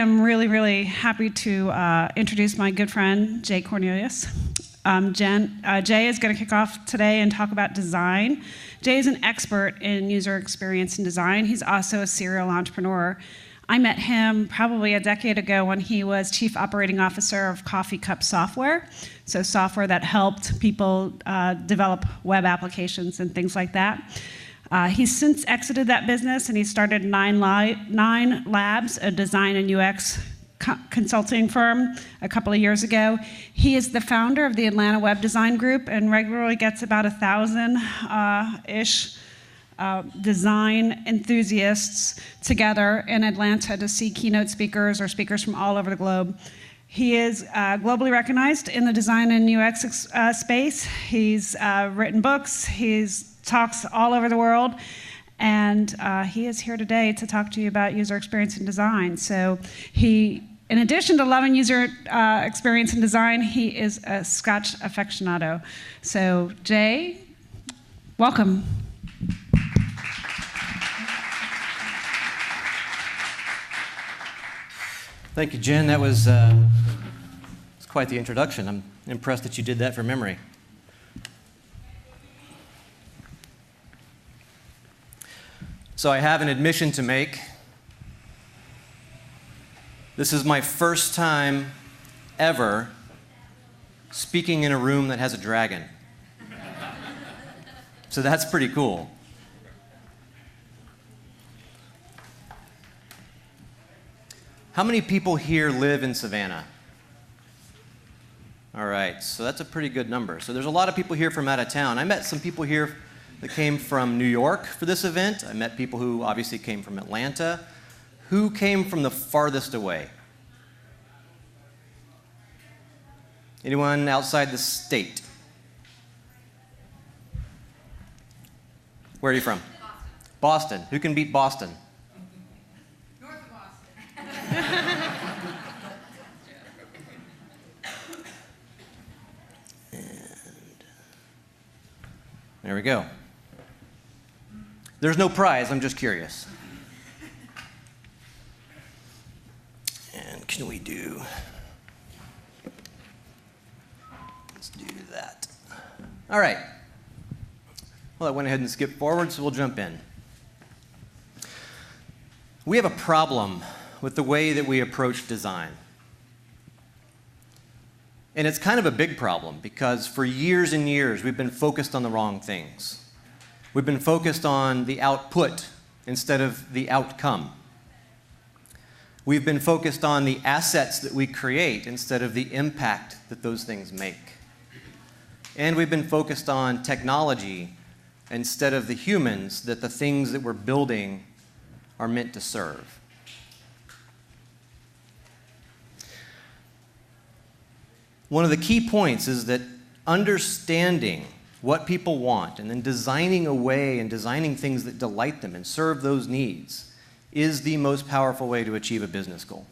am really, really happy to introduce my good friend, Jay Cornelius. Jay is going to kick off today and talk about design. Jay is an expert in user experience and design. He's also a serial entrepreneur. I met him probably a decade ago when he was Chief Operating Officer of Coffee Cup Software, so software that helped people develop web applications and things like that. He's since exited that business and he started Nine Labs, a design and UX consulting firm, a couple of years ago. He is the founder of the Atlanta Web Design Group and regularly gets about 1,000-ish design enthusiasts together in Atlanta to see keynote speakers or speakers from all over the globe. He is globally recognized in the design and UX space. He's written books, he's talks all over the world, and he is here today to talk to you about user experience and design. So he, in addition to loving user experience and design, he is a Scotch aficionado. So Jay, welcome. Thank you, Jen. That was quite the introduction. I'm impressed that you did that from memory. So I have an admission to make. This is my first time ever speaking in a room that has a dragon. So that's pretty cool. How many people here live in Savannah? All right, so that's a pretty good number. So there's a lot of people here from out of town. I met some people here that came from New York for this event. I met people who obviously came from Atlanta. Who came from the farthest away? Anyone outside the state? Where are you from? Boston. Who can beat Boston? North of Boston. There we go. There's no prize, I'm just curious. And can we do... Let's do that. All right. Well, I went ahead and skipped forward, so we'll jump in. We have a problem with the way that we approach design. And it's kind of a big problem because for years and years, we've been focused on the wrong things. We've been focused on the output instead of the outcome. We've been focused on the assets that we create instead of the impact that those things make. And we've been focused on technology instead of the humans that the things that we're building are meant to serve. One of the key points is that understanding what people want and then designing a way and designing things that delight them and serve those needs is the most powerful way to achieve a business goal.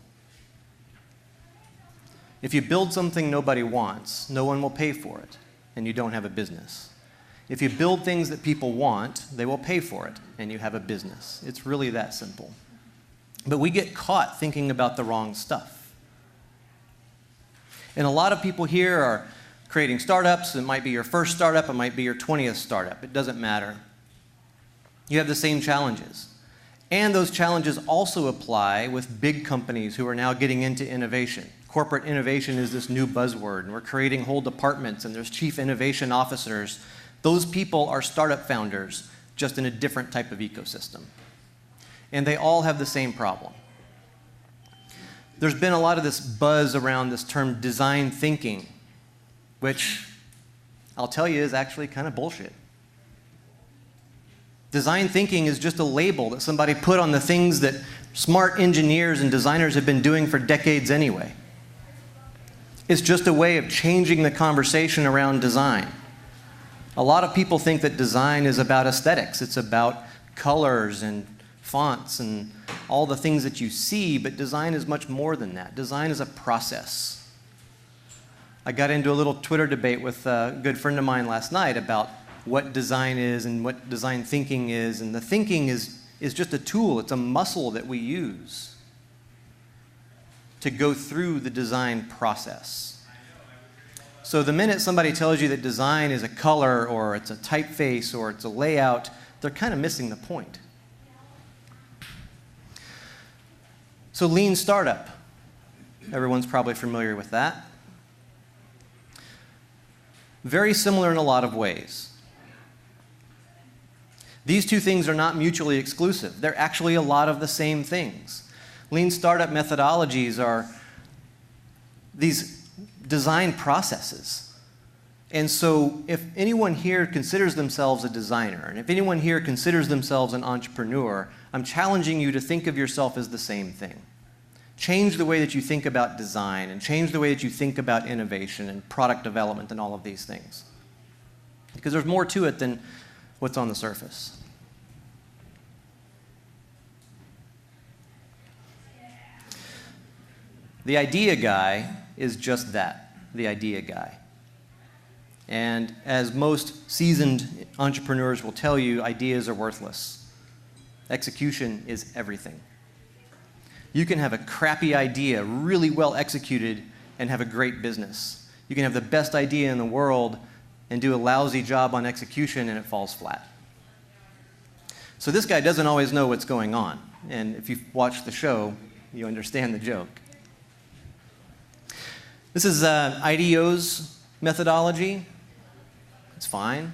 If you build something nobody wants, no one will pay for it, and you don't have a business. If you build things that people want, they will pay for it, and you have a business. It's really that simple. But we get caught thinking about the wrong stuff. And a lot of people here are creating startups. It might be your first startup. It might be your 20th startup. It doesn't matter. You have the same challenges. And those challenges also apply with big companies who are now getting into innovation. Corporate innovation is this new buzzword, and we're creating whole departments, and there's chief innovation officers. Those people are startup founders, just in a different type of ecosystem. And they all have the same problem. There's been a lot of this buzz around this term design thinking, which I'll tell you is actually kind of bullshit. Design thinking is just a label that somebody put on the things that smart engineers and designers have been doing for decades anyway. It's just a way of changing the conversation around design. A lot of people think that design is about aesthetics. It's about colors and fonts and all the things that you see, but design is much more than that. Design is a process. I got into a little Twitter debate with a good friend of mine last night about what design is and what design thinking is, and the thinking is just a tool. It's a muscle that we use. to go through the design process. So the minute somebody tells you that design is a color or it's a typeface or it's a layout, they're kind of missing the point. So lean startup. Everyone's probably familiar with that. Very similar in a lot of ways. These two things are not mutually exclusive. They're actually a lot of the same things. Lean startup methodologies are these design processes. And so if anyone here considers themselves a designer, and if anyone here considers themselves an entrepreneur, I'm challenging you to think of yourself as the same thing. Change the way that you think about design, and change the way that you think about innovation and product development and all of these things. Because there's more to it than what's on the surface. The idea guy is just that, the idea guy. And as most seasoned entrepreneurs will tell you, ideas are worthless. Execution is everything. You can have a crappy idea really well executed and have a great business. You can have the best idea in the world and do a lousy job on execution and it falls flat. So this guy doesn't always know what's going on. And if you've watched the show, you understand the joke. This is IDEO's methodology. It's fine.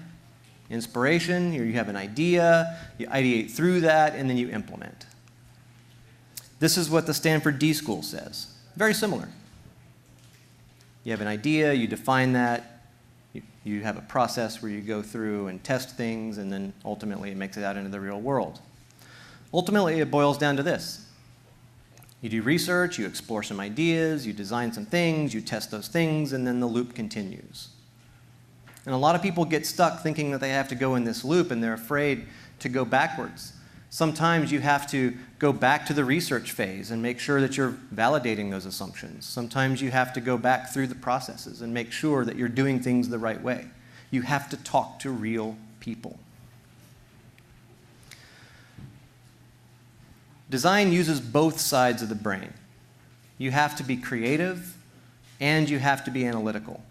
Inspiration, here you have an idea, you ideate through that, and then you implement. This is what the Stanford D School says. Very similar. You have an idea, you define that, you have a process where you go through and test things, and then ultimately it makes it out into the real world. Ultimately, it boils down to this. You do research, you explore some ideas, you design some things, you test those things, and then the loop continues. And a lot of people get stuck thinking that they have to go in this loop, and they're afraid to go backwards. Sometimes you have to go back to the research phase and make sure that you're validating those assumptions. Sometimes you have to go back through the processes and make sure that you're doing things the right way. You have to talk to real people. Design uses both sides of the brain. You have to be creative and you have to be analytical.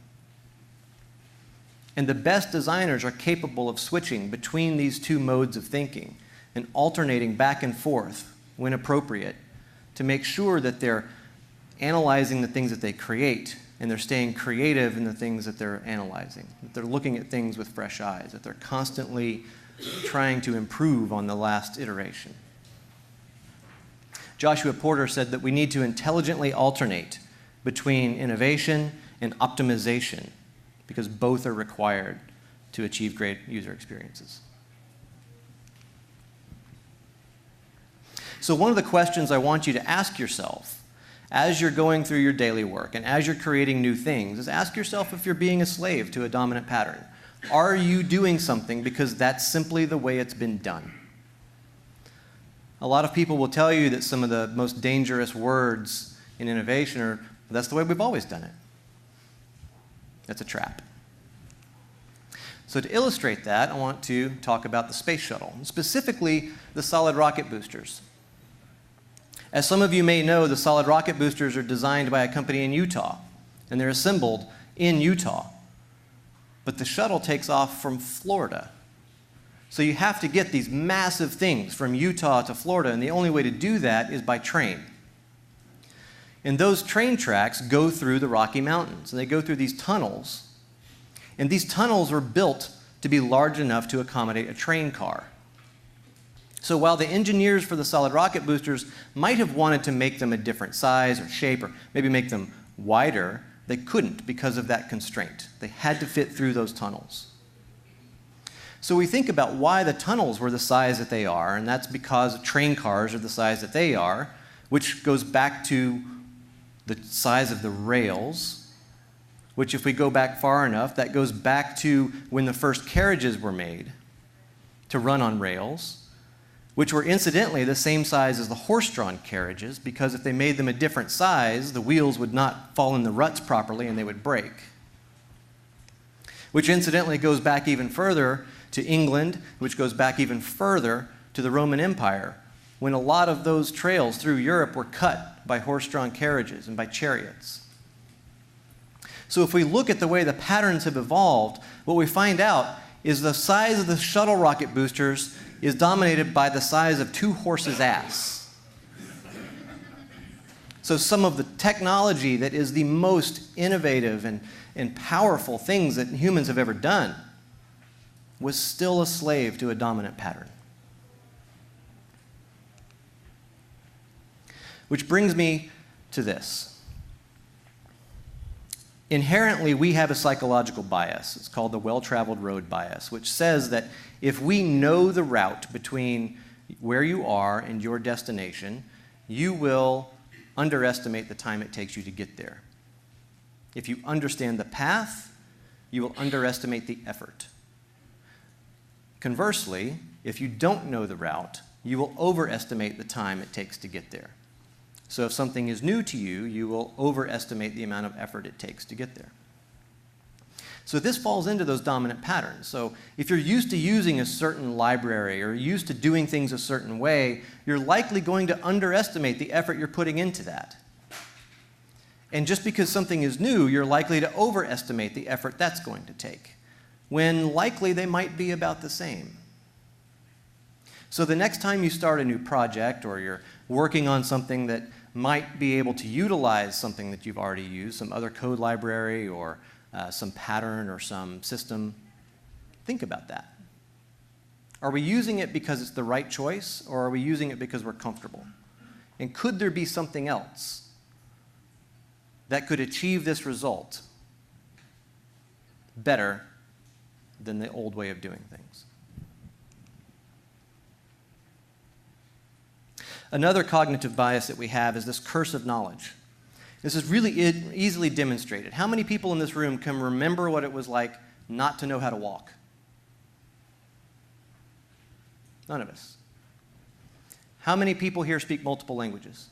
And the best designers are capable of switching between these two modes of thinking and alternating back and forth when appropriate to make sure that they're analyzing the things that they create and they're staying creative in the things that they're analyzing, that they're looking at things with fresh eyes, that they're constantly trying to improve on the last iteration. Joshua Porter said that we need to intelligently alternate between innovation and optimization because both are required to achieve great user experiences. So one of the questions I want you to ask yourself as you're going through your daily work and as you're creating new things is ask yourself if you're being a slave to a dominant pattern. Are you doing something because that's simply the way it's been done? A lot of people will tell you that some of the most dangerous words in innovation are, that's the way we've always done it. That's a trap. So to illustrate that, I want to talk about the space shuttle, specifically the solid rocket boosters. As some of you may know, the solid rocket boosters are designed by a company in Utah, and they're assembled in Utah. But the shuttle takes off from Florida. So you have to get these massive things from Utah to Florida, and the only way to do that is by train. And those train tracks go through the Rocky Mountains, and they go through these tunnels. And these tunnels were built to be large enough to accommodate a train car. So while the engineers for the solid rocket boosters might have wanted to make them a different size or shape, or maybe make them wider, they couldn't because of that constraint. They had to fit through those tunnels. So we think about why the tunnels were the size that they are, and that's because train cars are the size that they are, which goes back to the size of the rails, which if we go back far enough, that goes back to when the first carriages were made to run on rails, which were incidentally the same size as the horse-drawn carriages, because if they made them a different size, the wheels would not fall in the ruts properly and they would break. Which incidentally goes back even further to England, which goes back even further to the Roman Empire, when a lot of those trails through Europe were cut by horse-drawn carriages and by chariots. So if we look at the way the patterns have evolved, what we find out is the size of the shuttle rocket boosters is dominated by the size of 2 horses' ass. So some of the technology that is the most innovative and powerful things that humans have ever done was still a slave to a dominant pattern. Which brings me to this. Inherently, we have a psychological bias. It's called the well-traveled road bias, which says that if we know the route between where you are and your destination, you will underestimate the time it takes you to get there. If you understand the path, you will underestimate the effort. Conversely, if you don't know the route, you will overestimate the time it takes to get there. So if something is new to you, you will overestimate the amount of effort it takes to get there. So this falls into those dominant patterns. So if you're used to using a certain library or used to doing things a certain way, you're likely going to underestimate the effort you're putting into that. And just because something is new, you're likely to overestimate the effort that's going to take, when likely they might be about the same. So the next time you start a new project or you're working on something that might be able to utilize something that you've already used, some other code library or some pattern or some system, think about that. Are we using it because it's the right choice, or are we using it because we're comfortable? And could there be something else that could achieve this result better than the old way of doing things? Another cognitive bias that we have is this curse of knowledge. This is really easily demonstrated. How many people in this room can remember what it was like not to know how to walk? None of us. How many people here speak multiple languages?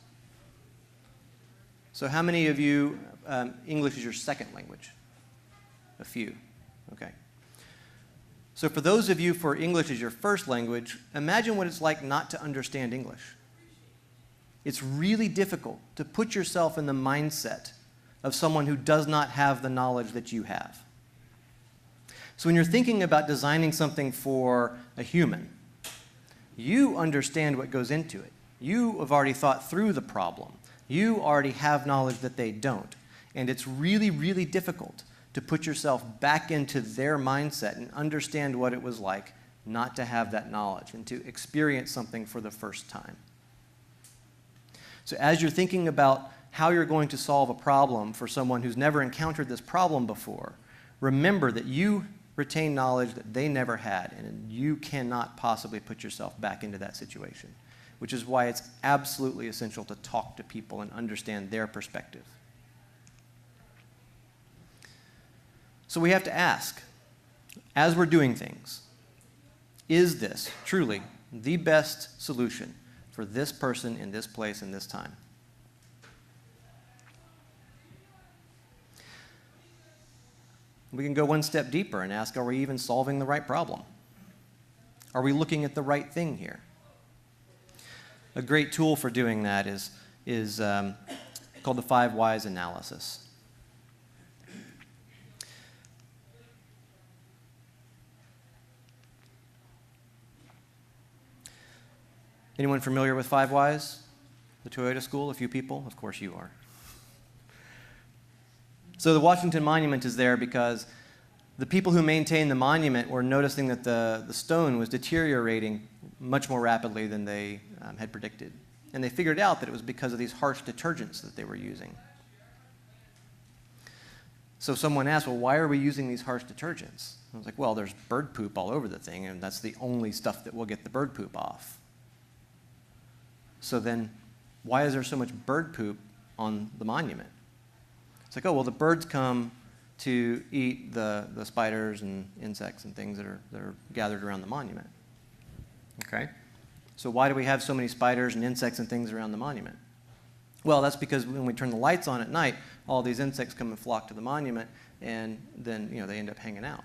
So how many of you, English is your second language? A few. Okay. So for those of you for English is your first language, imagine what it's like not to understand English. It's really difficult to put yourself in the mindset of someone who does not have the knowledge that you have. So when you're thinking about designing something for a human, you understand what goes into it. You have already thought through the problem. You already have knowledge that they don't. And it's really, really difficult to put yourself back into their mindset and understand what it was like not to have that knowledge and to experience something for the first time. So as you're thinking about how you're going to solve a problem for someone who's never encountered this problem before, remember that you retain knowledge that they never had, and you cannot possibly put yourself back into that situation, which is why it's absolutely essential to talk to people and understand their perspective. So we have to ask, as we're doing things, is this truly the best solution for this person in this place in this time? We can go one step deeper and ask, are we even solving the right problem? Are we looking at the right thing here? A great tool for doing that is called the 5 Whys analysis. Anyone familiar with 5 Whys? The Toyota School? A few people? Of course you are. So the Washington Monument is there because the people who maintained the monument were noticing that the stone was deteriorating much more rapidly than they had predicted. And they figured out that it was because of these harsh detergents that they were using. So someone asked, well, why are we using these harsh detergents? I was like, well, there's bird poop all over the thing, and that's the only stuff that will get the bird poop off. So then, why is there so much bird poop on the monument? It's like, oh, well, the birds come to eat the spiders and insects and things that are gathered around the monument. Okay? So why do we have so many spiders and insects and things around the monument? Well, that's because when we turn the lights on at night, all these insects come and flock to the monument, and then they end up hanging out.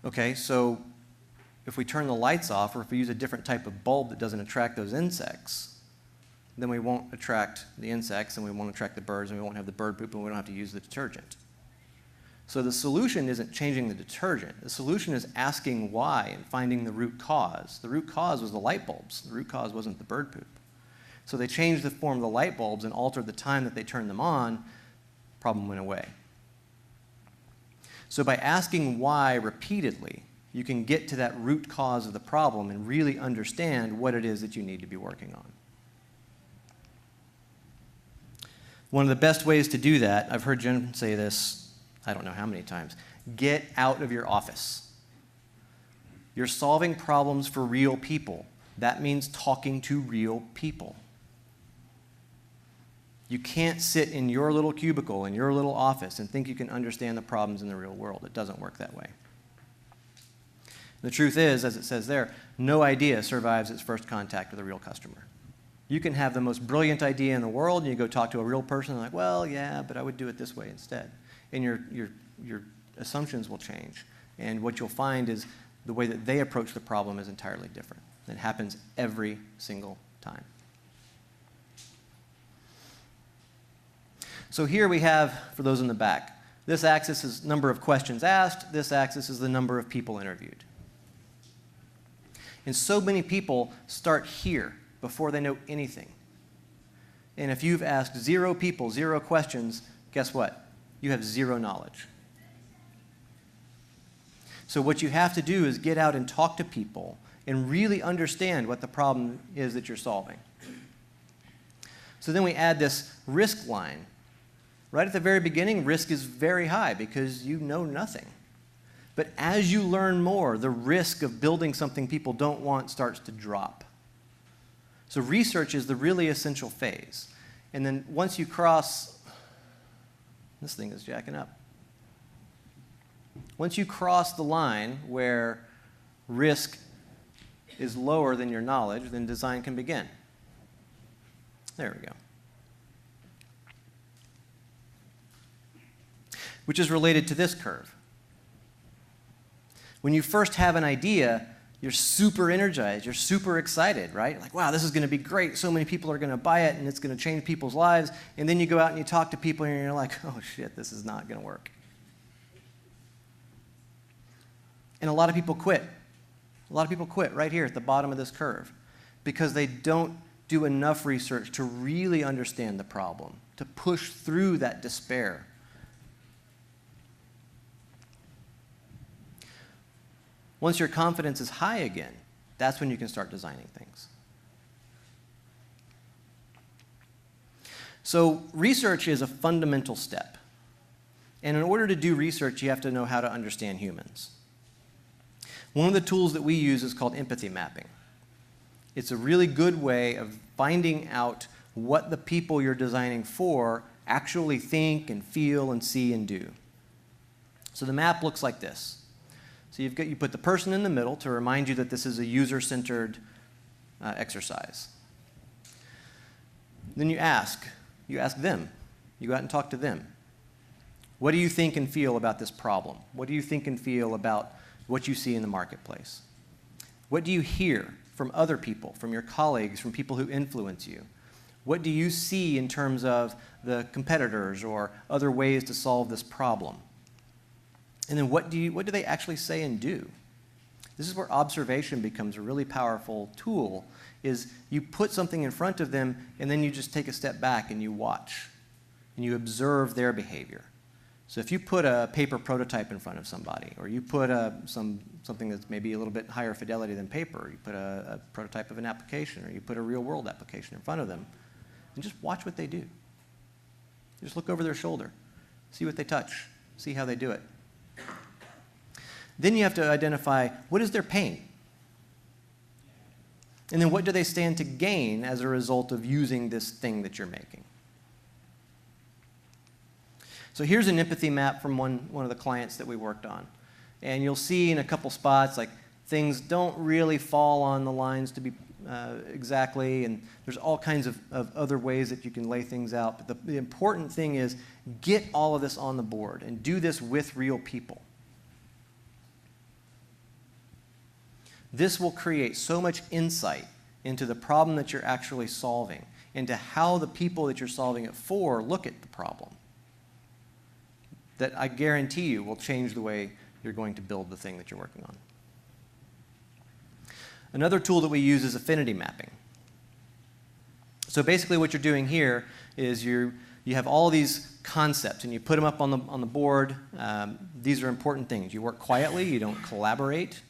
Okay, so if we turn the lights off or if we use a different type of bulb that doesn't attract those insects, then we won't attract the insects and we won't attract the birds and we won't have the bird poop and we don't have to use the detergent. So the solution isn't changing the detergent. The solution is asking why and finding the root cause. The root cause was the light bulbs. The root cause wasn't the bird poop. So they changed the form of the light bulbs and altered the time that they turned them on. Problem went away. So by asking why repeatedly, you can get to that root cause of the problem and really understand what it is that you need to be working on. One of the best ways to do that, I've heard Jen say this I don't know how many times, get out of your office. You're solving problems for real people. That means talking to real people. You can't sit in your little cubicle, in your little office, and think you can understand the problems in the real world. It doesn't work that way. The truth is, as it says there, no idea survives its first contact with a real customer. You can have the most brilliant idea in the world, and you go talk to a real person, and like, well, yeah, but I would do it this way instead. And your assumptions will change. And what you'll find is the way that they approach the problem is entirely different. It happens every single time. So here we have, for those in the back, this axis is number of questions asked, this axis is the number of people interviewed. And so many people start here before they know anything. And if you've asked 0 people, 0 questions, guess what? You have 0 knowledge. So what you have to do is get out and talk to people and really understand what the problem is that you're solving. So then we add this risk line. Right at the very beginning, risk is very high because you know nothing. But as you learn more, the risk of building something people don't want starts to drop. So research is the really essential phase. And then once you cross, this thing is jacking up. Once you cross the line where risk is lower than your knowledge, then design can begin. There we go. Which is related to this curve. When you first have an idea, you're super energized, you're super excited, right? Like, wow, this is going to be great. So many people are going to buy it, and it's going to change people's lives. And then you go out and you talk to people, and you're like, oh, shit, this is not going to work. And a lot of people quit. A lot of people quit right here at the bottom of this curve because they don't do enough research to really understand the problem, to push through that despair. Once your confidence is high again, that's when you can start designing things. So research is a fundamental step. And in order to do research, you have to know how to understand humans. One of the tools that we use is called empathy mapping. It's a really good way of finding out what the people you're designing for actually think and feel and see and do. So the map looks like this. So you put the person in the middle to remind you that this is a user-centered exercise. Then you ask them. You go out and talk to them. What do you think and feel about this problem? What do you think and feel about what you see in the marketplace? What do you hear from other people, from your colleagues, from people who influence you? What do you see in terms of the competitors or other ways to solve this problem? And then what do they actually say and do? This is where observation becomes a really powerful tool, is you put something in front of them and then you just take a step back and you watch and you observe their behavior. So if you put a paper prototype in front of somebody, or you put something that's maybe a little bit higher fidelity than paper, you put a prototype of an application, or you put a real-world application in front of them, and just watch what they do. Just look over their shoulder, see what they touch, see how they do it. Then you have to identify, what is their pain? And then what do they stand to gain as a result of using this thing that you're making? So here's an empathy map from one of the clients that we worked on. And you'll see in a couple spots, like, things don't really fall on the lines to be exactly, and there's all kinds of other ways that you can lay things out. But the important thing is get all of this on the board and do this with real people. This will create so much insight into the problem that you're actually solving, into how the people that you're solving it for look at the problem, that I guarantee you will change the way you're going to build the thing that you're working on. Another tool that we use is affinity mapping. So basically what you're doing here is you have all these concepts and you put them up on the board. These are important things. You work quietly, you don't collaborate.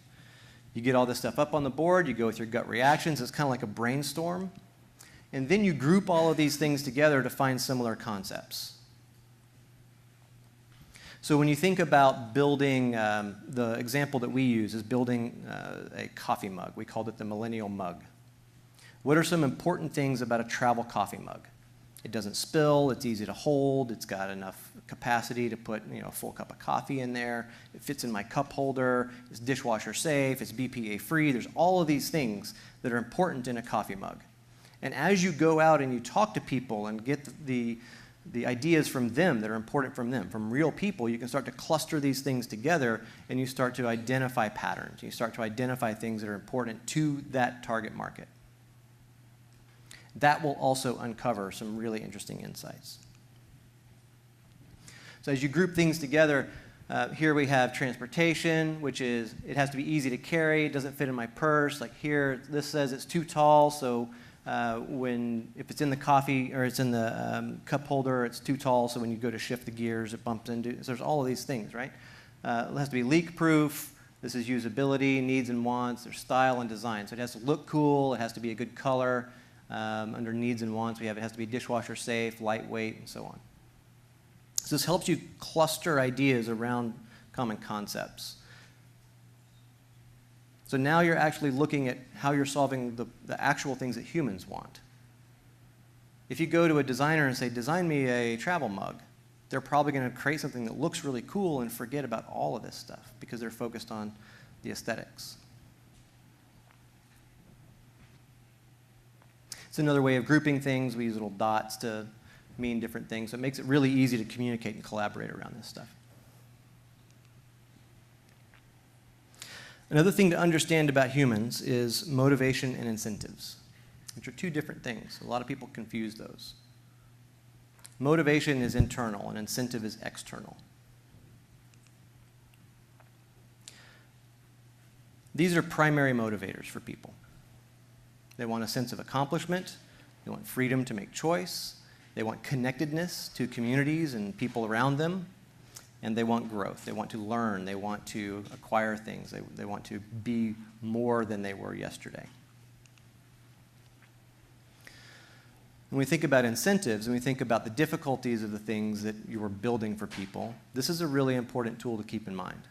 You get all this stuff up on the board, you go with your gut reactions. It's kind of like a brainstorm. And then you group all of these things together to find similar concepts. So when you think about building, the example that we use is building a coffee mug. We called it the Millennial Mug. What are some important things about a travel coffee mug? It doesn't spill, it's easy to hold, it's got enough capacity to put a full cup of coffee in there, it fits in my cup holder, it's dishwasher safe, it's BPA free. There's all of these things that are important in a coffee mug. And as you go out and you talk to people and get the ideas from them that are important from them, from real people, you can start to cluster these things together and you start to identify patterns. You start to identify things that are important to that target market. That will also uncover some really interesting insights. So as you group things together, here we have transportation, which is, it has to be easy to carry, it doesn't fit in my purse. Like here, this says it's too tall, so if it's in the coffee or it's in the cup holder, it's too tall, so when you go to shift the gears, it bumps into. So there's all of these things, right? It has to be leak-proof. This is usability, needs and wants. There's style and design. So it has to look cool. It has to be a good color. Under needs and wants, we have it has to be dishwasher safe, lightweight, and so on. So this helps you cluster ideas around common concepts. So now you're actually looking at how you're solving the actual things that humans want. If you go to a designer and say, design me a travel mug, they're probably going to create something that looks really cool and forget about all of this stuff because they're focused on the aesthetics. It's another way of grouping things. We use little dots to mean different things. So it makes it really easy to communicate and collaborate around this stuff. Another thing to understand about humans is motivation and incentives, which are two different things. A lot of people confuse those. Motivation is internal and incentive is external. These are primary motivators for people. They want a sense of accomplishment. They want freedom to make choice. They want connectedness to communities and people around them. And they want growth. They want to learn. They want to acquire things. They want to be more than they were yesterday. When we think about incentives and we think about the difficulties of the things that you are building for people, this is a really important tool to keep in mind.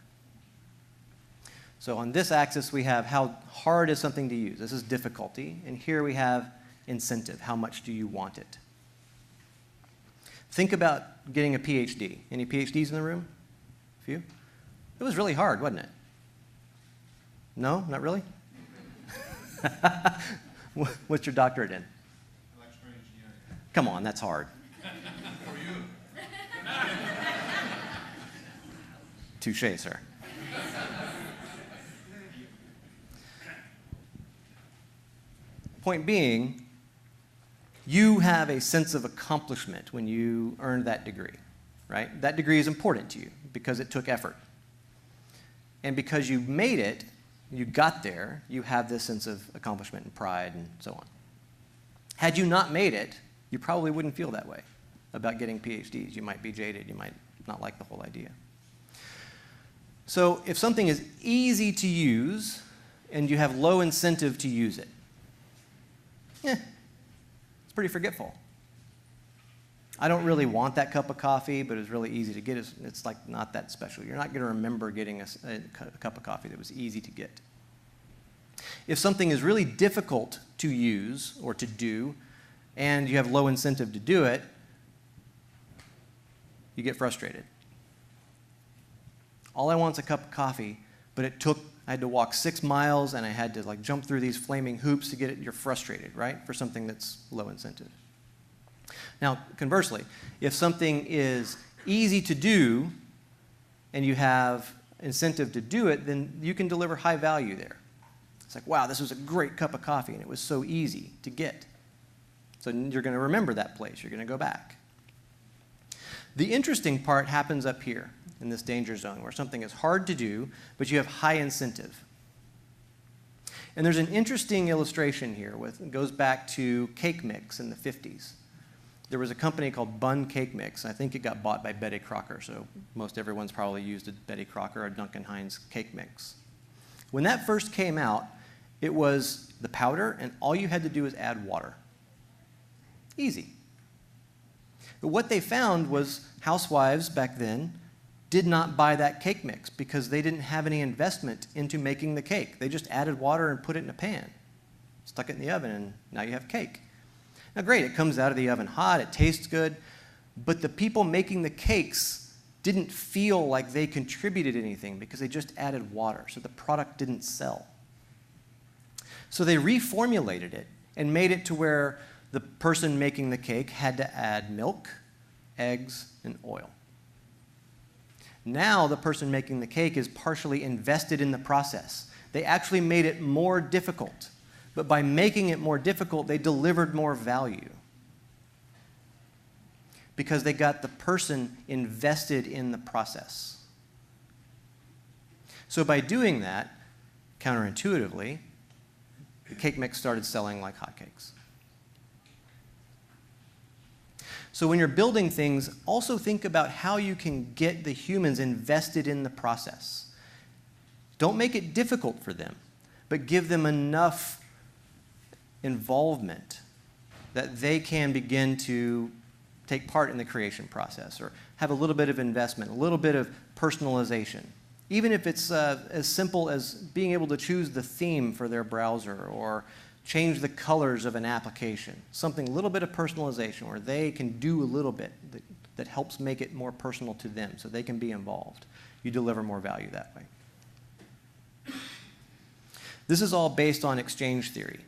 So on this axis, we have how hard is something to use. This is difficulty. And here we have incentive. How much do you want it? Think about getting a PhD. Any PhDs in the room? A few? It was really hard, wasn't it? No? Not really? What's your doctorate in? Electrical engineering. Come on, that's hard. For you. Touché, sir. Point being, you have a sense of accomplishment when you earned that degree, right? That degree is important to you because it took effort. And because you made it, you got there, you have this sense of accomplishment and pride and so on. Had you not made it, you probably wouldn't feel that way about getting PhDs. You might be jaded. You might not like the whole idea. So if something is easy to use and you have low incentive to use it, it's pretty forgetful. I don't really want that cup of coffee, but it's really easy to get. It's like not that special. You're not going to remember getting a cup of coffee that was easy to get. If something is really difficult to use or to do, and you have low incentive to do it, you get frustrated. All I want is a cup of coffee, but I had to walk 6 miles and I had to jump through these flaming hoops to get it. You're frustrated, right? For something that's low incentive. Now, conversely, if something is easy to do and you have incentive to do it, then you can deliver high value there. It's like, wow, this was a great cup of coffee, and it was so easy to get. So you're going to remember that place. You're going to go back. The interesting part happens up here in this danger zone, where something is hard to do, but you have high incentive. And there's an interesting illustration here. It goes back to cake mix in the 50s. There was a company called Bun Cake Mix. I think it got bought by Betty Crocker, so most everyone's probably used a Betty Crocker or Duncan Hines cake mix. When that first came out, it was the powder, and all you had to do was add water. Easy. But what they found was housewives back then did not buy that cake mix because they didn't have any investment into making the cake. They just added water and put it in a pan, stuck it in the oven, and now you have cake. Now great, it comes out of the oven hot, it tastes good, but the people making the cakes didn't feel like they contributed anything because they just added water, so the product didn't sell. So they reformulated it and made it to where the person making the cake had to add milk, eggs, and oil. Now the person making the cake is partially invested in the process. They actually made it more difficult. But by making it more difficult, they delivered more value. Because they got the person invested in the process. So by doing that, counterintuitively, the cake mix started selling like hotcakes. So when you're building things, also think about how you can get the humans invested in the process. Don't make it difficult for them, but give them enough involvement that they can begin to take part in the creation process or have a little bit of investment, a little bit of personalization. Even if it's as simple as being able to choose the theme for their browser or change the colors of an application, something, a little bit of personalization where they can do a little bit that helps make it more personal to them so they can be involved. You deliver more value that way. This is all based on exchange theory.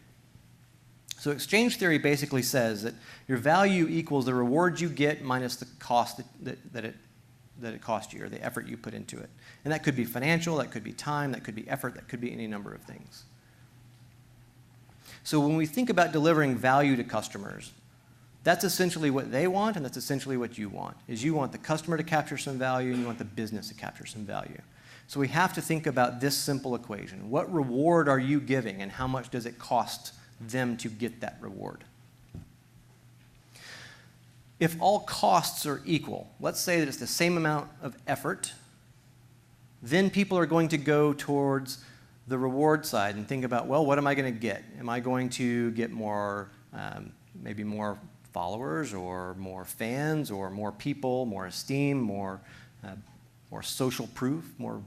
So exchange theory basically says that your value equals the reward you get minus the cost that it cost you or the effort you put into it. And that could be financial, that could be time, that could be effort, that could be any number of things. So when we think about delivering value to customers, that's essentially what they want and that's essentially what you want, is you want the customer to capture some value and you want the business to capture some value. So we have to think about this simple equation. What reward are you giving and how much does it cost them to get that reward? If all costs are equal, let's say that it's the same amount of effort, then people are going to go towards the reward side and think about, well, what am I going to get? Am I going to get more, maybe more followers or more fans or more people, more esteem, more social proof, more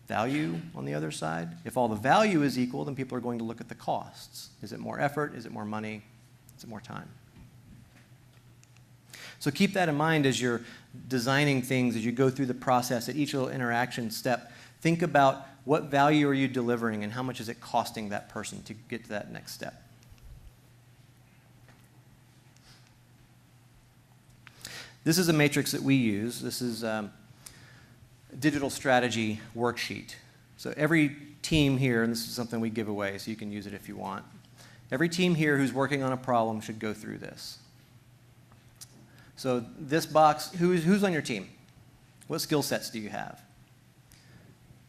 value on the other side? If all the value is equal, then people are going to look at the costs. Is it more effort? Is it more money? Is it more time? So keep that in mind as you're designing things, as you go through the process, at each little interaction step. Think about what value are you delivering and how much is it costing that person to get to that next step. This is a matrix that we use. This is a digital strategy worksheet. So every team here, and this is something we give away so you can use it if you want. Every team here who's working on a problem should go through this. So this box, who's on your team? What skill sets do you have?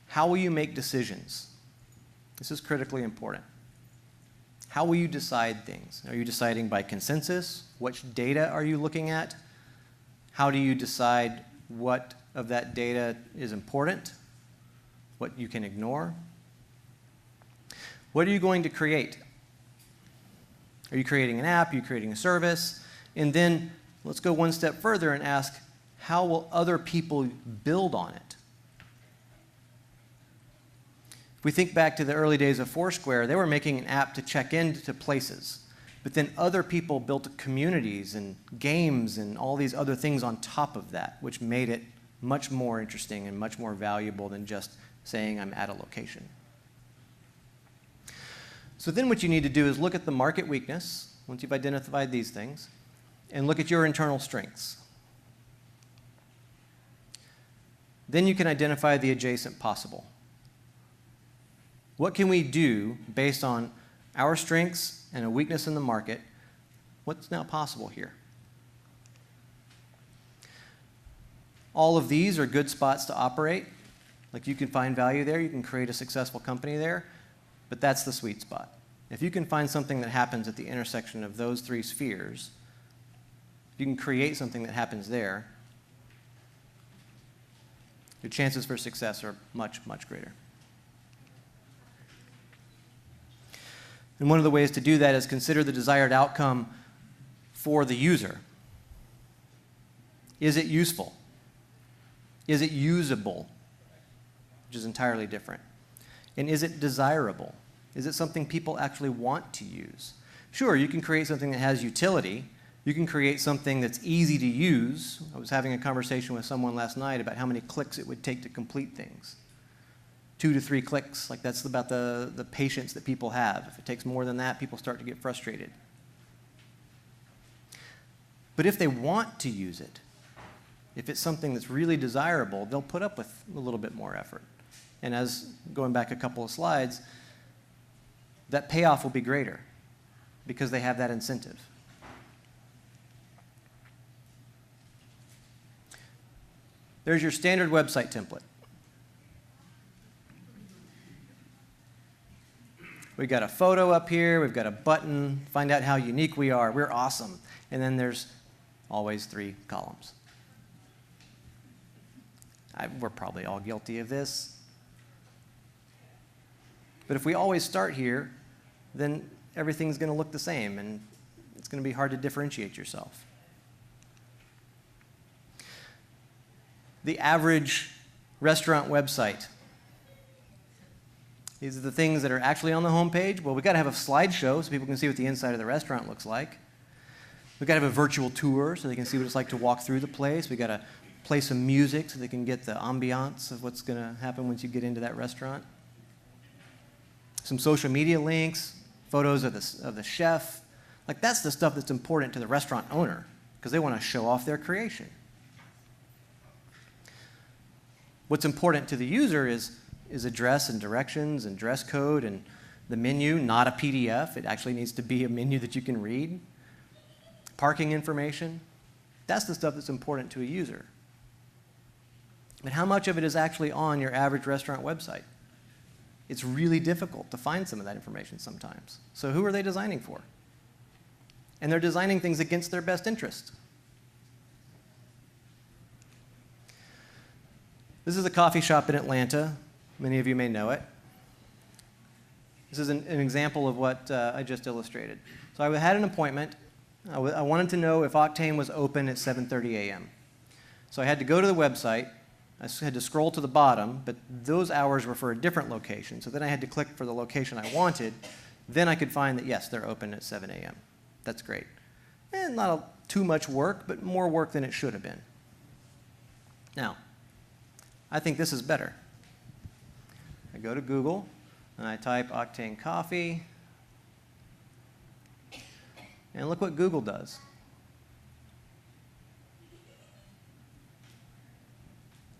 How will you make decisions? This is critically important. How will you decide things? Are you deciding by consensus? Which data are you looking at? How do you decide what of that data is important? What you can ignore? What are you going to create? Are you creating an app? Are you creating a service? And then let's go one step further and ask, how will other people build on it? If we think back to the early days of Foursquare, they were making an app to check into places. But then other people built communities and games and all these other things on top of that, which made it much more interesting and much more valuable than just saying I'm at a location. So then what you need to do is look at the market weakness, once you've identified these things, and look at your internal strengths. Then you can identify the adjacent possible. What can we do based on our strengths and a weakness in the market? What's now possible here? All of these are good spots to operate. Like, you can find value there, you can create a successful company there, but that's the sweet spot. If you can find something that happens at the intersection of those three spheres, if you can create something that happens there, your chances for success are much, much greater. And one of the ways to do that is consider the desired outcome for the user. Is it useful? Is it usable? Which is entirely different. And is it desirable? Is it something people actually want to use? Sure, you can create something that has utility. You can create something that's easy to use. I was having a conversation with someone last night about how many clicks it would take to complete things. 2 to 3 clicks, like that's about the patience that people have. If it takes more than that, people start to get frustrated. But if they want to use it, if it's something that's really desirable, they'll put up with a little bit more effort. And as, going back a couple of slides, that payoff will be greater because they have that incentive. There's your standard website template. We've got a photo up here, we've got a button, find out how unique we are, we're awesome. And then there's always 3 columns. We're probably all guilty of this. But if we always start here, then everything's going to look the same, and it's going to be hard to differentiate yourself. The average restaurant website. These are the things that are actually on the homepage. Well, we've got to have a slideshow so people can see what the inside of the restaurant looks like. We've got to have a virtual tour so they can see what it's like to walk through the place. We've got to play some music so they can get the ambiance of what's going to happen once you get into that restaurant. Some social media links, photos of the chef. Like, that's the stuff that's important to the restaurant owner because they want to show off their creation. What's important to the user is address and directions and dress code and the menu, not a PDF. It actually needs to be a menu that you can read. Parking information. That's the stuff that's important to a user. But how much of it is actually on your average restaurant website? It's really difficult to find some of that information sometimes. So who are they designing for? And they're designing things against their best interest. This is a coffee shop in Atlanta. Many of you may know it. This is an example of what I just illustrated. So I had an appointment. I wanted to know if Octane was open at 7:30 a.m. So I had to go to the website. I had to scroll to the bottom, but those hours were for a different location. So then I had to click for the location I wanted. Then I could find that, yes, they're open at 7 a.m. That's great. And not too much work, but more work than it should have been. Now, I think this is better. I go to Google, and I type Octane Coffee. And look what Google does.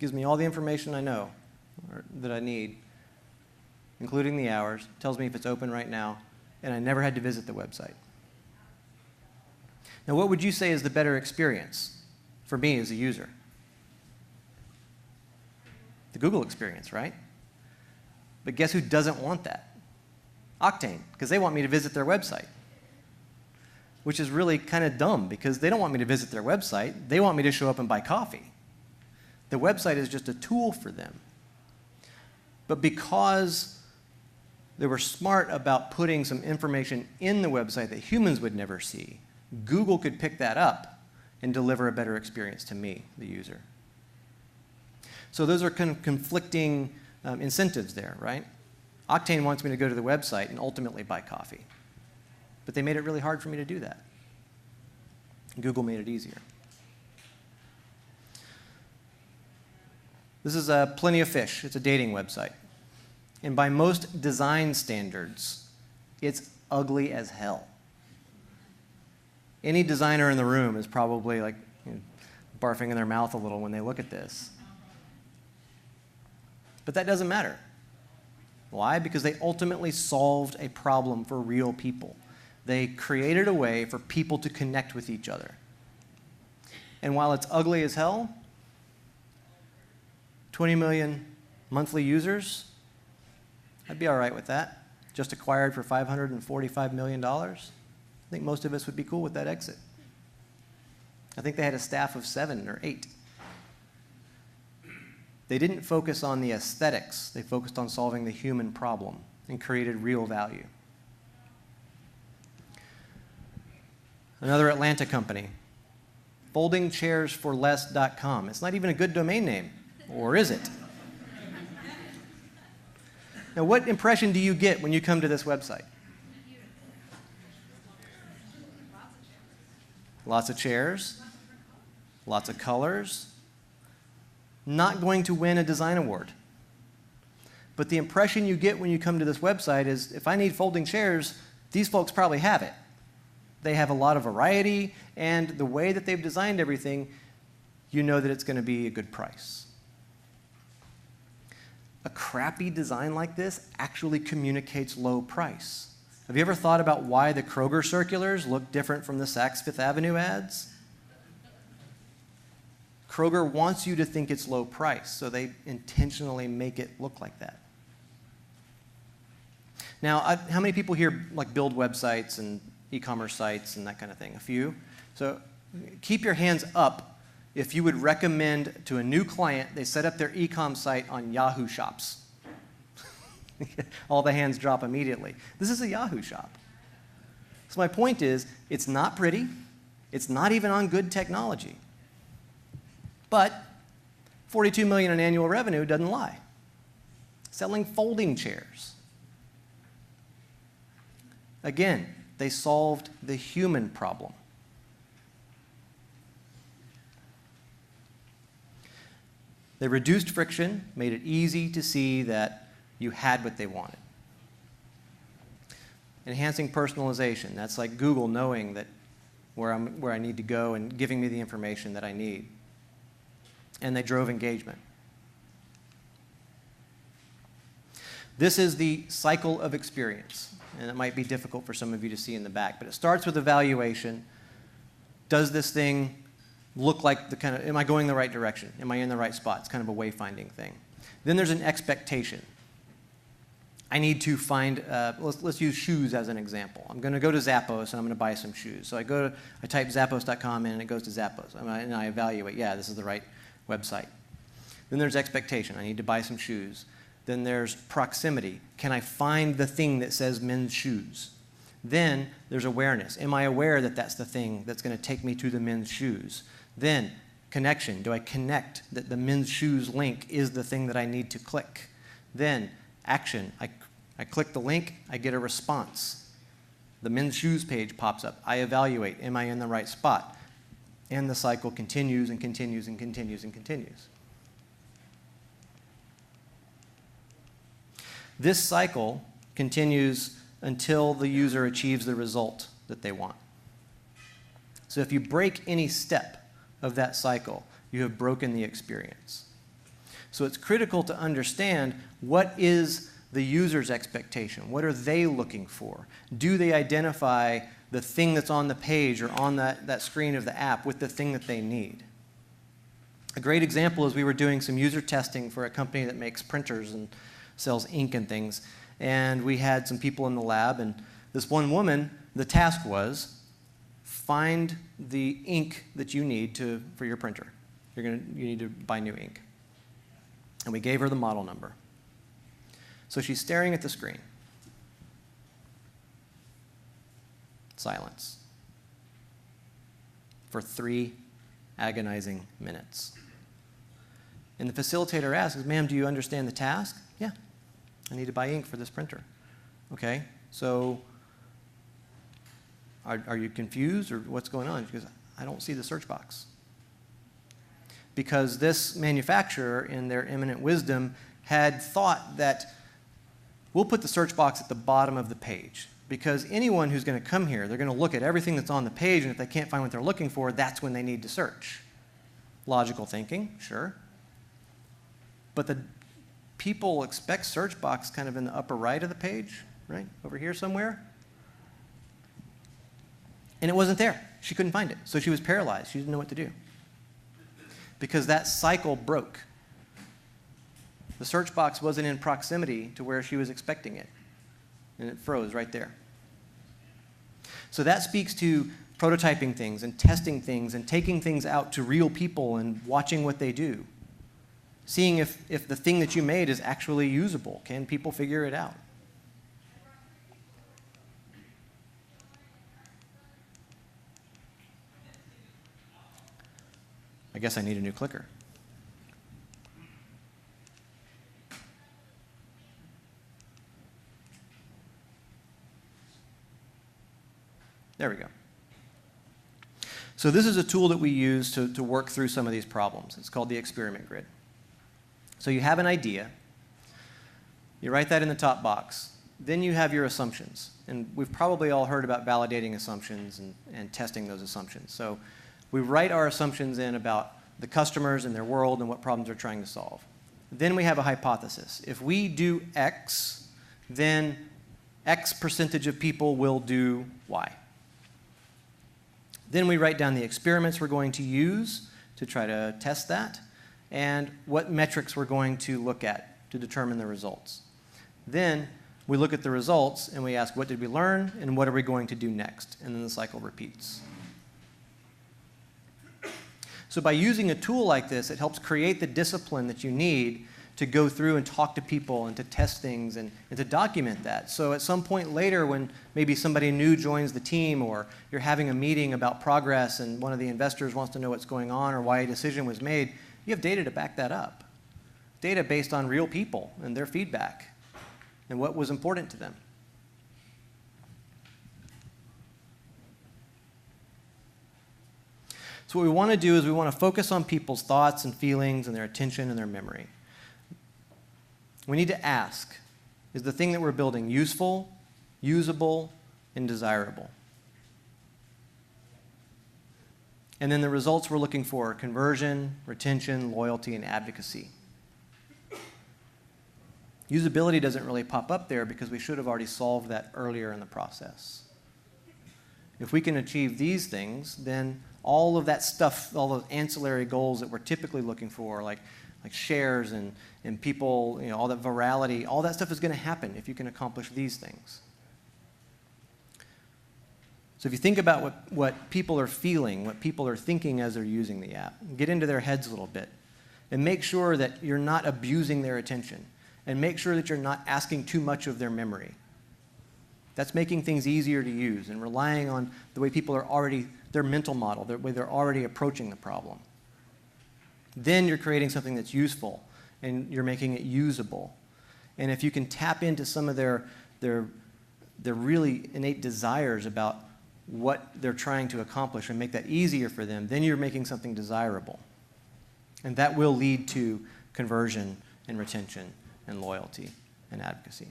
Gives me all the information I know, or that I need, including the hours, tells me if it's open right now, and I never had to visit the website. Now, what would you say is the better experience for me as a user? The Google experience, right? But guess who doesn't want that? Octane, because they want me to visit their website, which is really kind of dumb because they don't want me to visit their website. They want me to show up and buy coffee. The website is just a tool for them. But because they were smart about putting some information in the website that humans would never see, Google could pick that up and deliver a better experience to me, the user. So those are kind of conflicting incentives there, right? Octane wants me to go to the website and ultimately buy coffee. But they made it really hard for me to do that. Google made it easier. This is Plenty of Fish. It's a dating website. And by most design standards, it's ugly as hell. Any designer in the room is probably like barfing in their mouth a little when they look at this. But that doesn't matter. Why? Because they ultimately solved a problem for real people. They created a way for people to connect with each other. And while it's ugly as hell, 20 million monthly users, I'd be all right with that. Just acquired for $545 million. I think most of us would be cool with that exit. I think they had a staff of 7 or 8. They didn't focus on the aesthetics. They focused on solving the human problem and created real value. Another Atlanta company, foldingchairsforless.com. It's not even a good domain name, or is it? Now, what impression do you get when you come to this website? Lots of chairs, lots of colors. Not going to win a design award. But the impression you get when you come to this website is, if I need folding chairs, these folks probably have it. They have a lot of variety, and the way that they've designed everything, you know that it's going to be a good price. A crappy design like this actually communicates low price. Have you ever thought about why the Kroger circulars look different from the Saks Fifth Avenue ads? Kroger wants you to think it's low price, so they intentionally make it look like that. Now, how many people here build websites and e-commerce sites and that kind of thing? A few. So keep your hands up if you would recommend to a new client they set up their e-com site on Yahoo Shops. All the hands drop immediately. This is a Yahoo shop. So my point is, it's not pretty. It's not even on good technology. But $42 million in annual revenue doesn't lie. Selling folding chairs. Again, they solved the human problem. They reduced friction, made it easy to see that you had what they wanted. Enhancing personalization. That's like Google knowing that where I need to go and giving me the information that I need. And they drove engagement. This is the cycle of experience, and it might be difficult for some of you to see in the back, but it starts with evaluation. Does this thing look like am I going the right direction? Am I in the right spot? It's kind of a wayfinding thing. Then there's an expectation. I need to find, let's use shoes as an example. I'm going to go to Zappos and I'm going to buy some shoes. So I type zappos.com in and it goes to Zappos. And I evaluate, yeah, this is the right website. Then there's expectation. I need to buy some shoes. Then there's proximity. Can I find the thing that says men's shoes? Then there's awareness. Am I aware that that's the thing that's going to take me to the men's shoes? Then connection. Do I connect that the men's shoes link is the thing that I need to click? Then action. I click the link, I get a response. The men's shoes page pops up. I evaluate, am I in the right spot? And the cycle continues and continues and continues and continues. This cycle continues until the user achieves the result that they want. So if you break any step of that cycle, you have broken the experience. So it's critical to understand what is the user's expectation. What are they looking for? Do they identify the thing that's on the page or on that screen of the app with the thing that they need? A great example is we were doing some user testing for a company that makes printers and sells ink and things. And we had some people in the lab, and this one woman, the task was, find the ink that you need for your printer. You need to buy new ink. And we gave her the model number. So she's staring at the screen. Silence. For 3 agonizing minutes. And the facilitator asks, ma'am, do you understand the task? Yeah. I need to buy ink for this printer. Okay, so are you confused or what's going on? She goes, I don't see the search box. Because this manufacturer, in their eminent wisdom, had thought that we'll put the search box at the bottom of the page. Because anyone who's going to come here, they're going to look at everything that's on the page, and if they can't find what they're looking for, that's when they need to search. Logical thinking, sure. But the people expect search box kind of in the upper right of the page, right? Over here somewhere. And it wasn't there. She couldn't find it. So she was paralyzed. She didn't know what to do. Because that cycle broke. The search box wasn't in proximity to where she was expecting it. And it froze right there. So that speaks to prototyping things and testing things and taking things out to real people and watching what they do. Seeing if the thing that you made is actually usable. Can people figure it out? I guess I need a new clicker. There we go. So this is a tool that we use to work through some of these problems. It's called the experiment grid. So you have an idea. You write that in the top box. Then you have your assumptions. And we've probably all heard about validating assumptions and testing those assumptions. So we write our assumptions in about the customers and their world and what problems they're trying to solve. Then we have a hypothesis. If we do X, then X percentage of people will do Y. Then we write down the experiments we're going to use to try to test that and what metrics we're going to look at to determine the results. Then we look at the results and we ask, what did we learn and what are we going to do next? And then the cycle repeats. So by using a tool like this, it helps create the discipline that you need to go through and talk to people and to test things and to document that. So at some point later when maybe somebody new joins the team or you're having a meeting about progress and one of the investors wants to know what's going on or why a decision was made, you have data to back that up. Data based on real people and their feedback and what was important to them. So what we want to do is we want to focus on people's thoughts and feelings and their attention and their memory. We need to ask, is the thing that we're building useful, usable, and desirable? And then the results we're looking for are conversion, retention, loyalty, and advocacy. Usability doesn't really pop up there because we should have already solved that earlier in the process. If we can achieve these things, then all of that stuff, all those ancillary goals that we're typically looking for, like shares and people, all that virality, all that stuff is going to happen if you can accomplish these things. So if you think about what people are feeling, what people are thinking as they're using the app, get into their heads a little bit and make sure that you're not abusing their attention and make sure that you're not asking too much of their memory. That's making things easier to use and relying on the way people are already, their mental model, the way they're already approaching the problem. Then you're creating something that's useful and you're making it usable. And if you can tap into some of their really innate desires about what they're trying to accomplish and make that easier for them, then you're making something desirable. And that will lead to conversion and retention and loyalty and advocacy.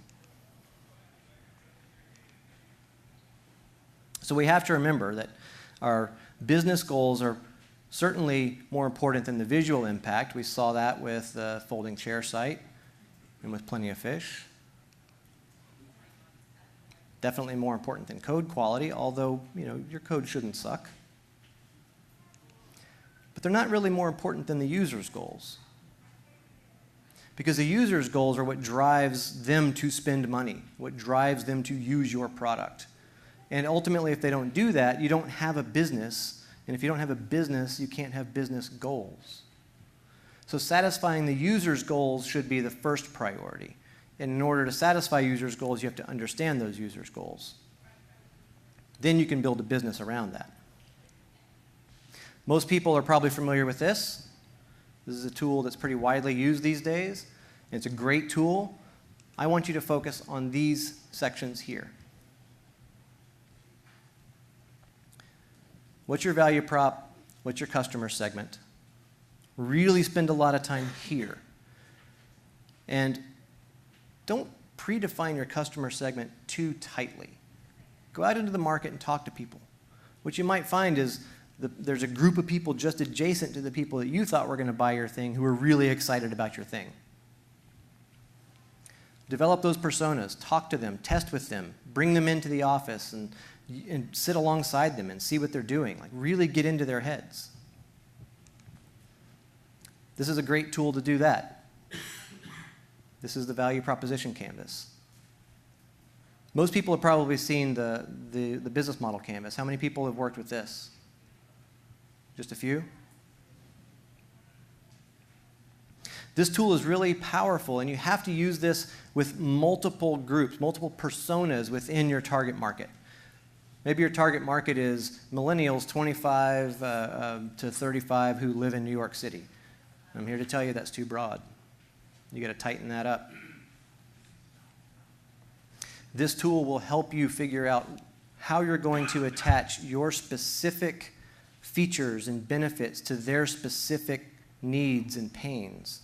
So we have to remember that our business goals are certainly more important than the visual impact. We saw that with the folding chair site and with Plenty of Fish. Definitely more important than code quality, although your code shouldn't suck. But they're not really more important than the user's goals. Because the user's goals are what drives them to spend money, what drives them to use your product. And ultimately, if they don't do that, you don't have a business. And if you don't have a business, you can't have business goals. So satisfying the user's goals should be the first priority. And in order to satisfy users' goals, you have to understand those users' goals. Then you can build a business around that. Most people are probably familiar with this. This is a tool that's pretty widely used these days. It's a great tool. I want you to focus on these sections here. What's your value prop? What's your customer segment? Really spend a lot of time here. And don't predefine your customer segment too tightly. Go out into the market and talk to people. What you might find is there's a group of people just adjacent to the people that you thought were going to buy your thing who are really excited about your thing. Develop those personas, talk to them, test with them, bring them into the office and sit alongside them and see what they're doing. Like really get into their heads. This is a great tool to do that. This is the value proposition canvas. Most people have probably seen the business model canvas. How many people have worked with this? Just a few? This tool is really powerful, and you have to use this with multiple groups, multiple personas within your target market. Maybe your target market is millennials 25 to 35 who live in New York City. I'm here to tell you that's too broad. You got to tighten that up. This tool will help you figure out how you're going to attach your specific features and benefits to their specific needs and pains.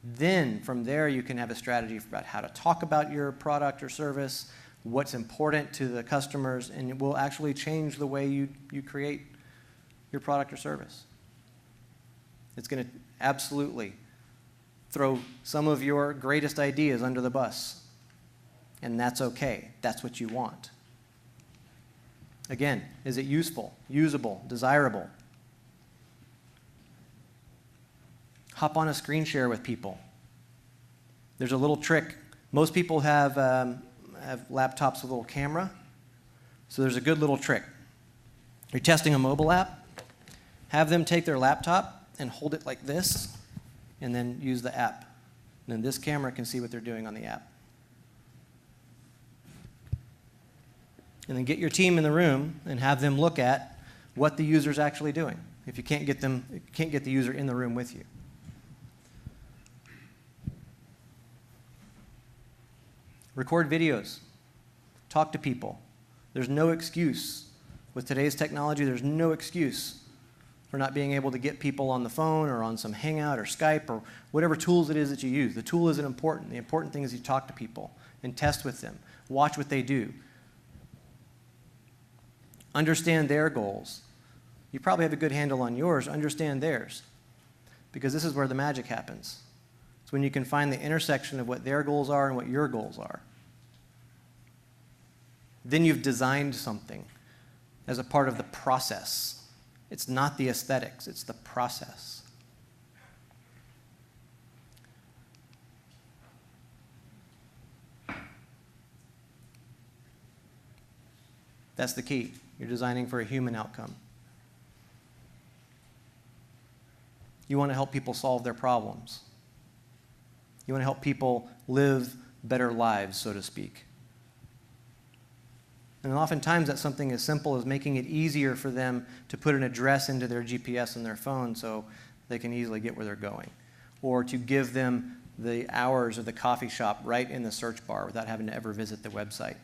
Then, from there, you can have a strategy about how to talk about your product or service, what's important to the customers, and it will actually change the way you create your product or service. It's going to absolutely throw some of your greatest ideas under the bus. And that's okay. That's what you want. Again, is it useful, usable, desirable? Hop on a screen share with people. There's a little trick. Most people have laptops with a little camera. So there's a good little trick. You're testing a mobile app. Have them take their laptop and hold it like this, and then use the app. And then this camera can see what they're doing on the app. And then get your team in the room and have them look at what the user's actually doing. If you can't get the user in the room with you. Record videos. Talk to people. There's no excuse. With today's technology, there's no excuse for not being able to get people on the phone or on some Hangout or Skype or whatever tools it is that you use. The tool isn't important. The important thing is you talk to people and test with them. Watch what they do. Understand their goals. You probably have a good handle on yours. Understand theirs. Because this is where the magic happens. It's when you can find the intersection of what their goals are and what your goals are. Then you've designed something as a part of the process. It's not the aesthetics, it's the process. That's the key. You're designing for a human outcome. You want to help people solve their problems. You want to help people live better lives, so to speak. And oftentimes that's something as simple as making it easier for them to put an address into their GPS on their phone so they can easily get where they're going. Or to give them the hours of the coffee shop right in the search bar without having to ever visit the website.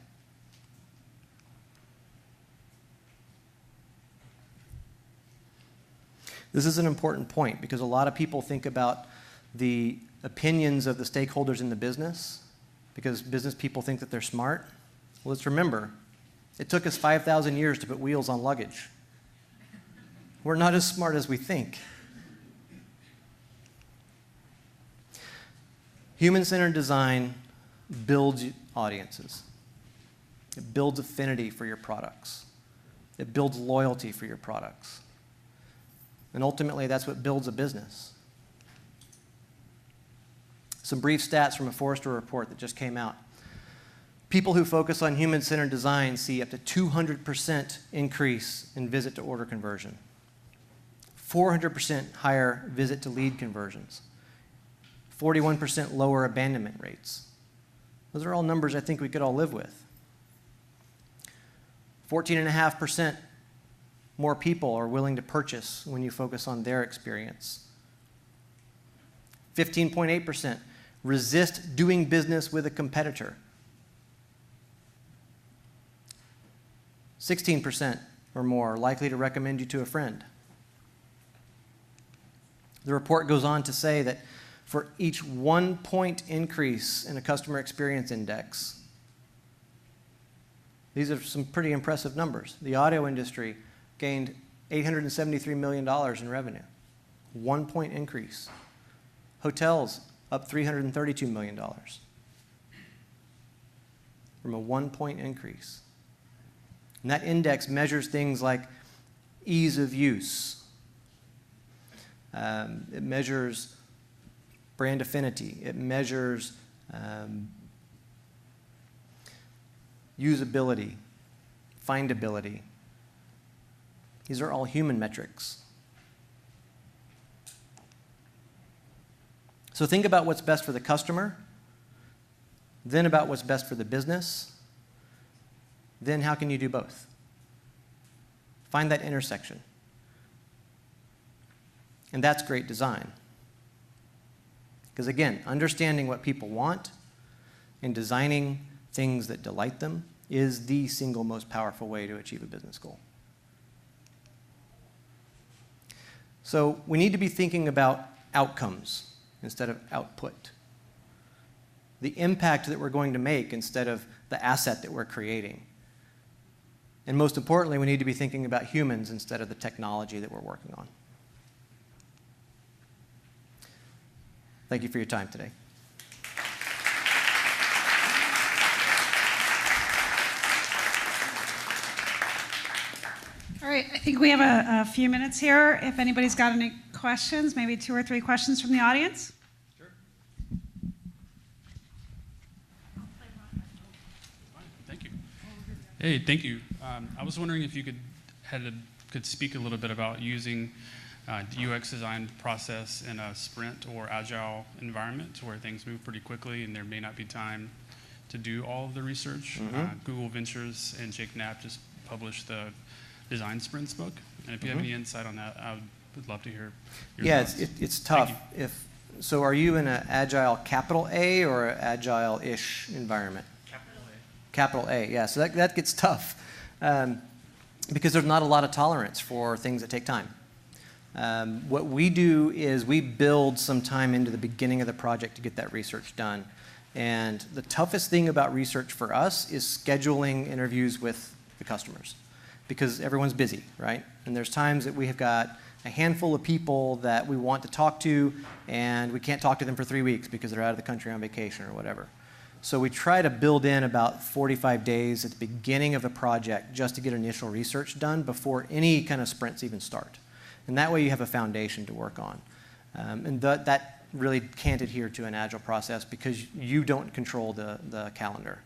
This is an important point because a lot of people think about the opinions of the stakeholders in the business because business people think that they're smart. Well, let's remember, it took us 5,000 years to put wheels on luggage. We're not as smart as we think. Human-centered design builds audiences. It builds affinity for your products. It builds loyalty for your products. And ultimately, that's what builds a business. Some brief stats from a Forrester report that just came out. People who focus on human-centered design see up to 200% increase in visit-to-order conversion, 400% higher visit-to-lead conversions, 41% lower abandonment rates. Those are all numbers I think we could all live with. 14.5% more people are willing to purchase when you focus on their experience. 15.8% resist doing business with a competitor. 16% or more are likely to recommend you to a friend. The report goes on to say that for each 1 point increase in a customer experience index, these are some pretty impressive numbers. The audio industry gained $873 million in revenue. 1 point increase. Hotels up $332 million. from a 1-point increase. And that index measures things like ease of use. It measures brand affinity. It measures usability, findability. These are all human metrics. So think about what's best for the customer, then about what's best for the business, then how can you do both? Find that intersection. And that's great design. Because again, understanding what people want and designing things that delight them is the single most powerful way to achieve a business goal. So we need to be thinking about outcomes instead of output. The impact that we're going to make instead of the asset that we're creating. And most importantly, we need to be thinking about humans instead of the technology that we're working on. Thank you for your time today. All right, I think we have a few minutes here. If anybody's got any questions, maybe 2 or 3 questions from the audience. Sure. Thank you. Hey, thank you. I was wondering if you could speak a little bit about using the UX design process in a sprint or agile environment where things move pretty quickly and there may not be time to do all of the research. Google Ventures and Jake Knapp just published the Design Sprints book. And if you have any insight on that, I would love to hear your thoughts. It's tough. So are you in an agile capital A or an agile-ish environment? Capital A. Capital A, yeah. So that gets tough because there's not a lot of tolerance for things that take time. What we do is we build some time into the beginning of the project to get that research done. And the toughest thing about research for us is scheduling interviews with the customers because everyone's busy, right? And there's times that we have got a handful of people that we want to talk to and we can't talk to them for 3 weeks because they're out of the country on vacation or whatever. So we try to build in about 45 days at the beginning of the project just to get initial research done before any kind of sprints even start. And that way you have a foundation to work on. And that really can't adhere to an agile process because you don't control the calendar.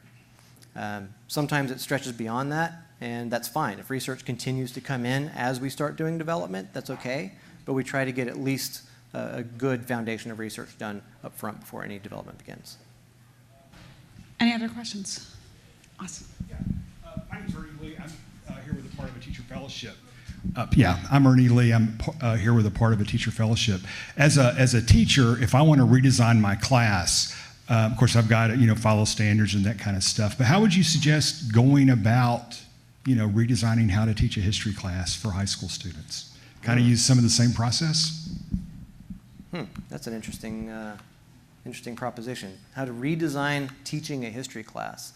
Sometimes it stretches beyond that, and that's fine. If research continues to come in as we start doing development, that's okay. But we try to get at least a good foundation of research done up front before any development begins. Any other questions? Awesome. Yeah. My name's Ernie Lee. I'm here with a part of a teacher fellowship. I'm Ernie Lee. I'm here with a part of a teacher fellowship. As a teacher, if I want to redesign my class, of course I've got to follow standards and that kind of stuff. But how would you suggest going about redesigning how to teach a history class for high school students? Kind of use some of the same process? That's an interesting proposition. How to redesign teaching a history class.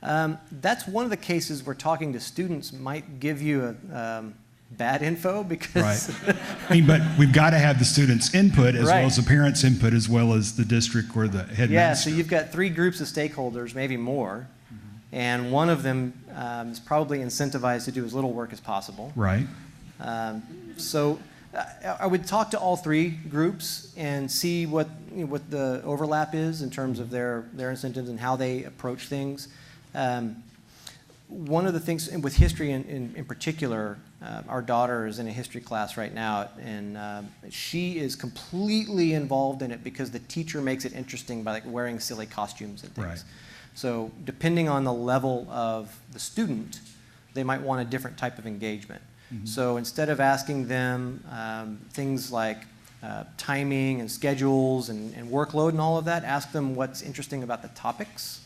That's one of the cases where talking to students might give you bad info because... Right. But we've got to have the students' input as well as the parents' input as well as the district or the headmaster. Yeah, so you've got 3 groups of stakeholders, maybe more, and one of them is probably incentivized to do as little work as possible. Right. So I would talk to all 3 groups and see what the overlap is in terms of their incentives and how they approach things. One of the things with history in particular, our daughter is in a history class right now, and she is completely involved in it because the teacher makes it interesting by wearing silly costumes and things. Right. So depending on the level of the student, they might want a different type of engagement. So instead of asking them things like timing and schedules and workload and all of that, ask them what's interesting about the topics,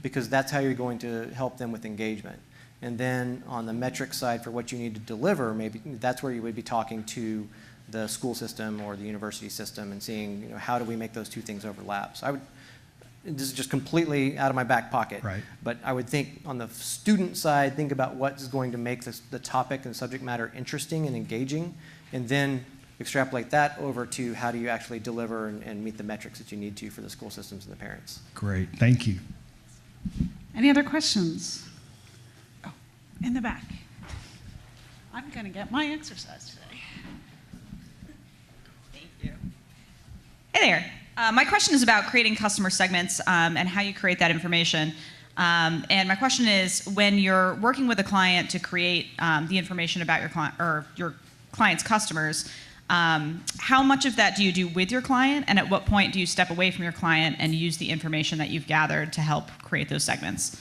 because that's how you're going to help them with engagement. And then on the metric side for what you need to deliver, maybe that's where you would be talking to the school system or the university system and seeing how do we make those 2 things overlap. So this is just completely out of my back pocket. Right. But I would think on the student side, think about what is going to make the topic and subject matter interesting and engaging, and then extrapolate that over to how do you actually deliver and meet the metrics that you need to for the school systems and the parents. Great. Thank you. Any other questions? Oh, in the back. I'm going to get my exercise today. Thank you. Hey there. My question is about creating customer segments and how you create that information. And my question is, when you're working with a client to create the information about your client or your client's customers, how much of that do you do with your client, and at what point do you step away from your client and use the information that you've gathered to help create those segments?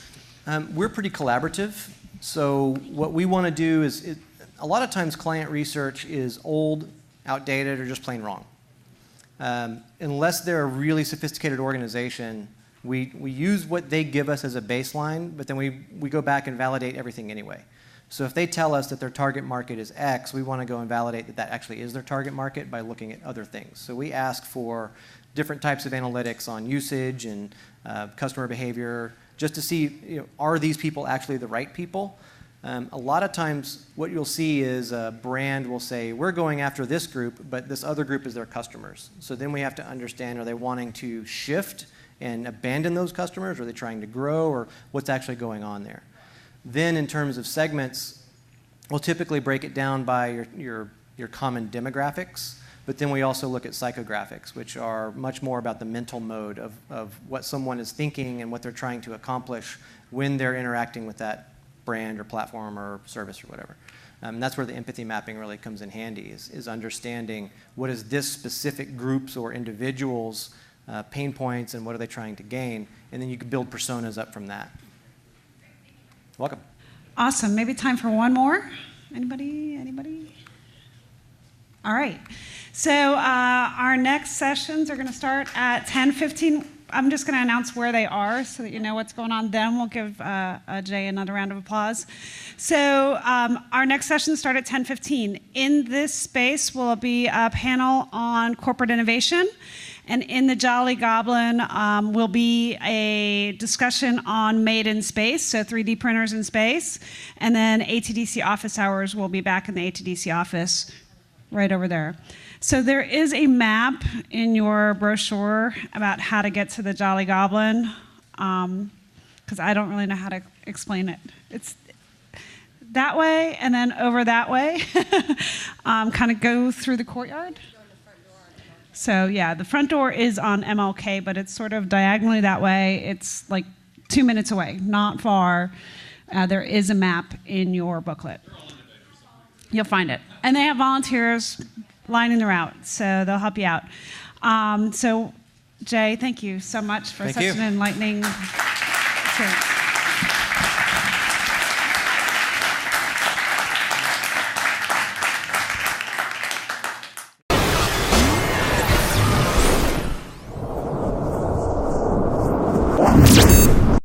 We're pretty collaborative. So what we want to do is, a lot of times client research is old, outdated, or just plain wrong. Unless they're a really sophisticated organization, we use what they give us as a baseline, but then we go back and validate everything anyway. So if they tell us that their target market is X, we want to go and validate that that actually is their target market by looking at other things. So we ask for different types of analytics on usage and customer behavior, just to see, are these people actually the right people? A lot of times what you'll see is a brand will say, we're going after this group, but this other group is their customers. So then we have to understand, are they wanting to shift and abandon those customers? Are they trying to grow? Or what's actually going on there? Then in terms of segments, we'll typically break it down by your common demographics, but then we also look at psychographics, which are much more about the mental mode of what someone is thinking and what they're trying to accomplish when they're interacting with that brand or platform or service or whatever. That's where the empathy mapping really comes in handy, is understanding what is this specific group's or individuals' pain points and what are they trying to gain, and then you can build personas up from that. Welcome. Awesome. Maybe time for one more. Anybody? All right. So our next sessions are going to start at 10:15. I'm just going to announce where they are so that you know what's going on. Then we'll give Jay another round of applause. So our next sessions start at 10:15. In this space will be a panel on corporate innovation. And in the Jolly Goblin will be a discussion on made in space, so 3D printers in space. And then ATDC office hours will be back in the ATDC office right over there. So there is a map in your brochure about how to get to the Jolly Goblin, because I don't really know how to explain it. It's that way and then over that way, kind of go through the courtyard. So yeah, the front door is on MLK, but it's sort of diagonally that way. It's like 2 minutes away, not far. There is a map in your booklet. You'll find it. And they have volunteers lining the route, so they'll help you out. So Jay, thank you so much for such an enlightening experience.